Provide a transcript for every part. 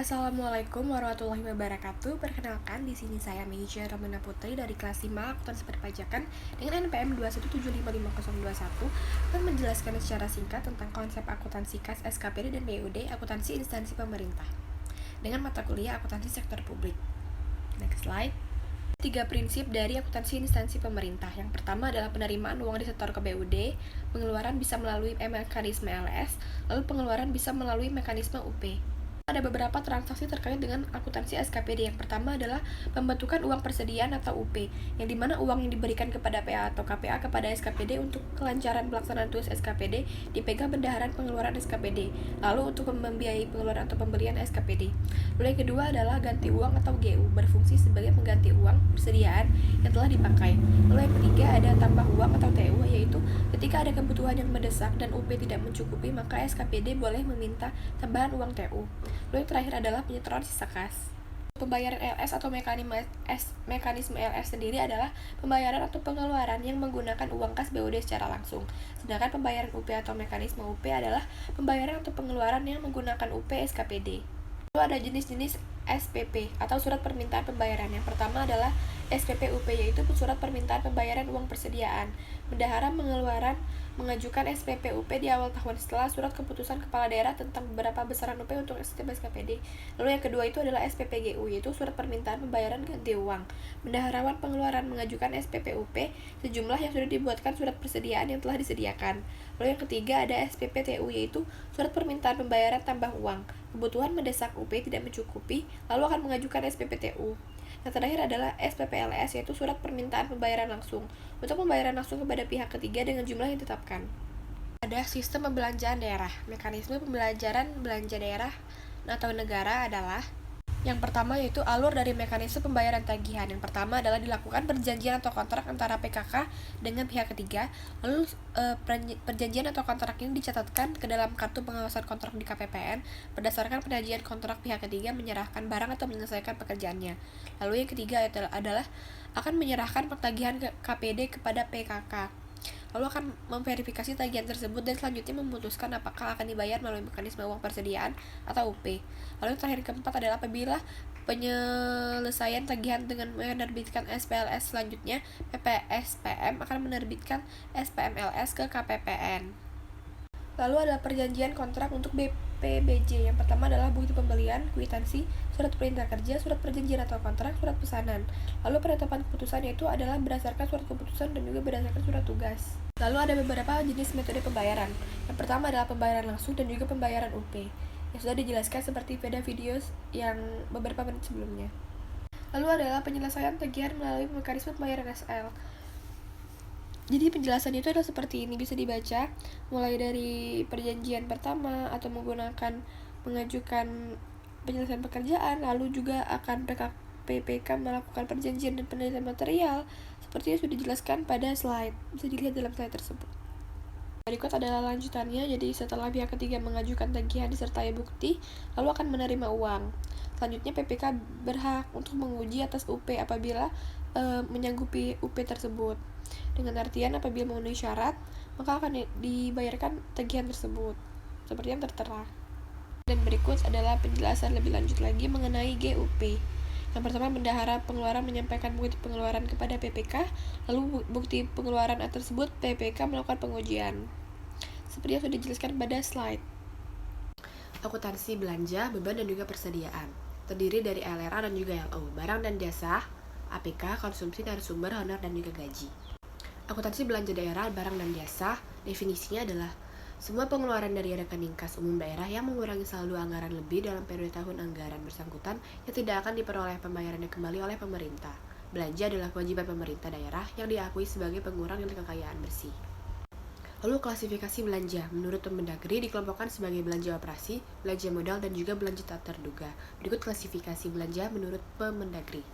Assalamualaikum warahmatullahi wabarakatuh. Perkenalkan, di sini saya Meija Ramana Putri dari kelas 5 Akuntansi Perpajakan dengan NPM 217555021 dan menjelaskan secara singkat tentang konsep akuntansi KAS, SKPD, dan BUD, akuntansi instansi pemerintah dengan mata kuliah akuntansi sektor publik. Next slide. 3 prinsip dari akuntansi instansi pemerintah. Yang pertama adalah penerimaan uang disetor ke BUD, pengeluaran bisa melalui mekanisme LS, lalu pengeluaran bisa melalui mekanisme UP. Ada beberapa transaksi terkait dengan akuntansi SKPD. Yang pertama adalah pembentukan uang persediaan atau UP, yang dimana uang yang diberikan kepada PA atau KPA kepada SKPD untuk kelancaran pelaksanaan tugas SKPD dipegang bendaharaan pengeluaran SKPD, lalu untuk membiayai pengeluaran atau pembelian SKPD. Lalu yang kedua adalah ganti uang atau GU, berfungsi sebagai pengganti uang persediaan yang telah dipakai. Lalu yang ketiga ada tambah uang atau TU, yaitu ketika ada kebutuhan yang mendesak dan UP tidak mencukupi, maka SKPD boleh meminta tambahan uang TU. Lalu yang terakhir adalah penyetoran sisa kas. Pembayaran LS atau mekanisme LS sendiri adalah pembayaran atau pengeluaran yang menggunakan uang kas BUD secara langsung. Sedangkan pembayaran UP atau mekanisme UP adalah pembayaran atau pengeluaran yang menggunakan UP SKPD. Lalu ada jenis-jenis SPP atau surat permintaan pembayaran. Yang pertama adalah SPP UP, yaitu surat permintaan pembayaran uang persediaan. Bendahara pengeluaran mengajukan SPP UP di awal tahun setelah surat keputusan kepala daerah tentang beberapa besaran UP untuk setiap SKPD. Lalu yang kedua itu adalah SPPGU, yaitu surat permintaan pembayaran ganti uang. Bendaharawan pengeluaran mengajukan SPP UP sejumlah yang sudah dibuatkan surat persediaan yang telah disediakan. Lalu yang ketiga ada SPPTU, yaitu surat permintaan pembayaran tambah uang. Kebutuhan mendesak UP tidak mencukupi, lalu akan mengajukan SPPTU. Yang terakhir adalah SPPLS, yaitu surat permintaan pembayaran langsung untuk pembayaran langsung kepada pihak ketiga dengan jumlah yang ditetapkan. Ada sistem pembelanjaan daerah. Mekanisme pembelajaran belanja daerah atau negara adalah yang pertama yaitu alur dari mekanisme pembayaran tagihan. Yang pertama adalah dilakukan perjanjian atau kontrak antara PKK dengan pihak ketiga. Lalu perjanjian atau kontrak ini dicatatkan ke dalam kartu pengawasan kontrak di KPPN. Berdasarkan perjanjian kontrak, pihak ketiga menyerahkan barang atau menyelesaikan pekerjaannya. Lalu yang ketiga adalah akan menyerahkan pertagihan ke KPD kepada PKK. Lalu akan memverifikasi tagihan tersebut dan selanjutnya memutuskan apakah akan dibayar melalui mekanisme uang persediaan atau UP. Lalu yang terakhir keempat adalah apabila penyelesaian tagihan dengan menerbitkan SPLS, selanjutnya PPSPM akan menerbitkan SPMLS ke KPPN. Lalu ada perjanjian kontrak untuk BPBJ. Yang pertama adalah bukti pembelian, kwitansi, surat perintah kerja, surat perjanjian atau kontrak, surat pesanan. Lalu penetapan keputusan yaitu adalah berdasarkan surat keputusan dan juga berdasarkan surat tugas. Lalu ada beberapa jenis metode pembayaran. Yang pertama adalah pembayaran langsung dan juga pembayaran UP, yang sudah dijelaskan seperti pada video yang beberapa menit sebelumnya. Lalu adalah penyelesaian tagihan melalui mekanisme pembayaran SL. Jadi penjelasan itu adalah seperti ini, bisa dibaca mulai dari perjanjian pertama atau mengajukan penyelesaian pekerjaan, lalu juga akan PPK melakukan perjanjian dan penelitian material seperti yang sudah dijelaskan pada slide, bisa dilihat dalam slide tersebut. Berikut adalah lanjutannya. Jadi setelah pihak ketiga mengajukan tagihan disertai bukti, lalu akan menerima uang. Selanjutnya PPK berhak untuk menguji atas UP apabila menyanggupi UP tersebut. Dengan artian apabila memenuhi syarat, maka akan dibayarkan tagihan tersebut seperti yang tertera. Dan berikut adalah penjelasan lebih lanjut lagi mengenai GUP. Yang pertama, bendahara pengeluaran menyampaikan bukti pengeluaran kepada PPK, lalu bukti pengeluaran tersebut PPK melakukan pengujian. Seperti yang sudah dijelaskan pada slide. Akuntansi belanja, beban, dan juga persediaan terdiri dari LRA dan juga LO, barang dan jasa, APK, konsumsi, narasumber, honor, dan juga gaji. Akuntansi belanja daerah, barang dan jasa, definisinya adalah semua pengeluaran dari rekening kas umum daerah yang mengurangi saldo anggaran lebih dalam periode tahun anggaran bersangkutan yang tidak akan diperoleh pembayarannya kembali oleh pemerintah. Belanja adalah kewajiban pemerintah daerah yang diakui sebagai pengurang nilai kekayaan bersih. Lalu klasifikasi belanja menurut Kemendagri dikelompokkan sebagai belanja operasi, belanja modal, dan juga belanja tak terduga. Berikut klasifikasi belanja menurut Kemendagri.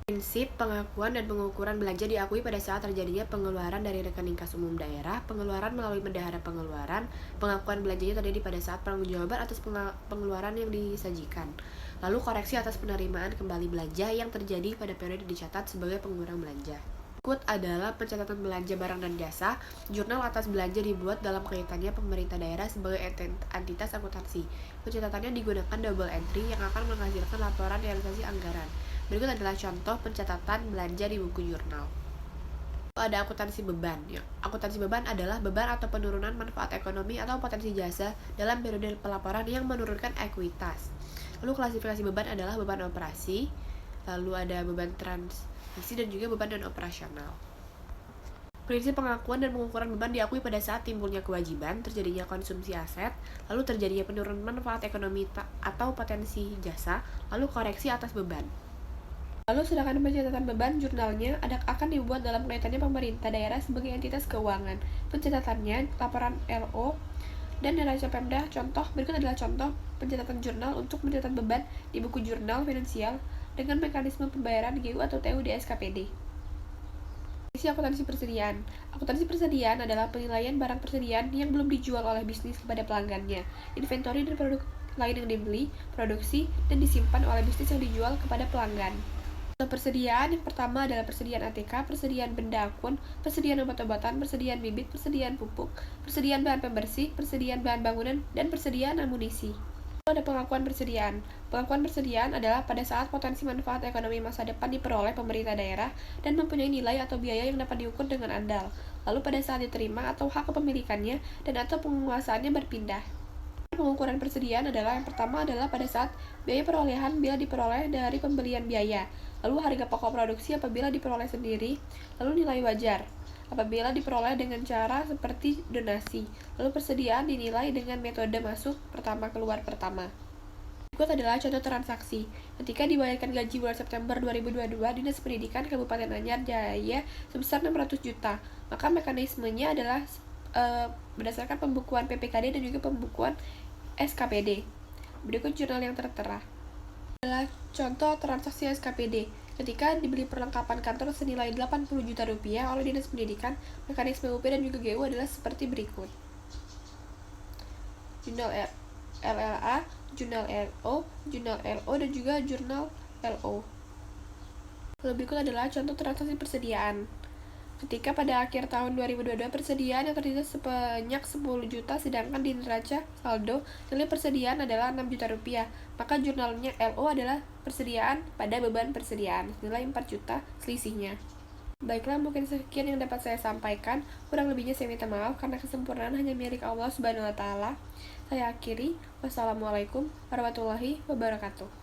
Prinsip pengakuan dan pengukuran belanja diakui pada saat terjadinya pengeluaran dari rekening kas umum daerah, pengeluaran melalui bendahara pengeluaran, pengakuan belanjanya terjadi pada saat pertanggungjawaban atas pengeluaran yang disajikan. Lalu koreksi atas penerimaan kembali belanja yang terjadi pada periode dicatat sebagai pengurang belanja. Berikut adalah pencatatan belanja barang dan jasa. Jurnal atas belanja dibuat dalam kaitannya pemerintah daerah sebagai entitas akuntansi. Pencatatannya digunakan double entry yang akan menghasilkan laporan realisasi anggaran. Berikut adalah contoh pencatatan belanja di buku jurnal. Ada akuntansi beban. Akuntansi beban adalah beban atau penurunan manfaat ekonomi atau potensi jasa dalam periode pelaporan yang menurunkan ekuitas. Lalu klasifikasi beban adalah beban operasi, lalu ada beban transmisi dan juga beban non-operasional. Prinsip pengakuan dan pengukuran beban diakui pada saat timbulnya kewajiban, terjadinya konsumsi aset, lalu terjadinya penurunan manfaat ekonomi atau potensi jasa, lalu koreksi atas beban. Lalu sedangkan pencatatan beban jurnalnya akan dibuat dalam kaitannya pemerintah daerah sebagai entitas keuangan. Pencatatannya, laporan LO, dan neraca Pemda. Contoh, berikut adalah contoh pencatatan jurnal untuk mencatat beban di buku jurnal finansial dengan mekanisme pembayaran GU atau TU di SKPD. Isi akuntansi persediaan. Akuntansi persediaan adalah penilaian barang persediaan yang belum dijual oleh bisnis kepada pelanggannya, inventory dan produk lain yang dibeli, produksi, dan disimpan oleh bisnis yang dijual kepada pelanggan. Persediaan yang pertama adalah persediaan ATK, persediaan benda akun, persediaan obat-obatan, persediaan bibit, persediaan pupuk, persediaan bahan pembersih, persediaan bahan bangunan, dan persediaan amunisi. Lalu ada pengakuan persediaan. Pengakuan persediaan adalah pada saat potensi manfaat ekonomi masa depan diperoleh pemerintah daerah dan mempunyai nilai atau biaya yang dapat diukur dengan andal. Lalu pada saat diterima atau hak kepemilikannya dan atau penguasaannya berpindah. Pengukuran persediaan adalah yang pertama adalah pada saat biaya perolehan bila diperoleh dari pembelian biaya, lalu harga pokok produksi apabila diperoleh sendiri, lalu nilai wajar apabila diperoleh dengan cara seperti donasi, lalu persediaan dinilai dengan metode masuk pertama keluar pertama. Berikut adalah contoh transaksi. Ketika dibayarkan gaji bulan September 2022, Dinas Pendidikan Kabupaten Anyar Jaya sebesar 600 juta, maka mekanismenya adalah berdasarkan pembukuan PPKD dan juga pembukuan SKPD. Berikut jurnal yang tertera adalah contoh transaksi SKPD. Ketika dibeli perlengkapan kantor senilai 80 juta rupiah oleh Dinas Pendidikan, mekanisme UP dan juga GU adalah seperti berikut. Jurnal LLA, jurnal LO, jurnal LO, dan juga jurnal LO. Lalu berikut adalah contoh transaksi persediaan. Ketika pada akhir tahun 2022 persediaan yang terdiri sebanyak 10 juta sedangkan di neraca saldo nilai persediaan adalah 6 juta rupiah, maka jurnalnya LO adalah persediaan pada beban persediaan nilai 4 juta selisihnya. Baiklah, mungkin sekian yang dapat saya sampaikan. Kurang lebihnya saya minta maaf karena kesempurnaan hanya milik Allah Subhanahu wa taala. Saya akhiri. Wassalamualaikum warahmatullahi wabarakatuh.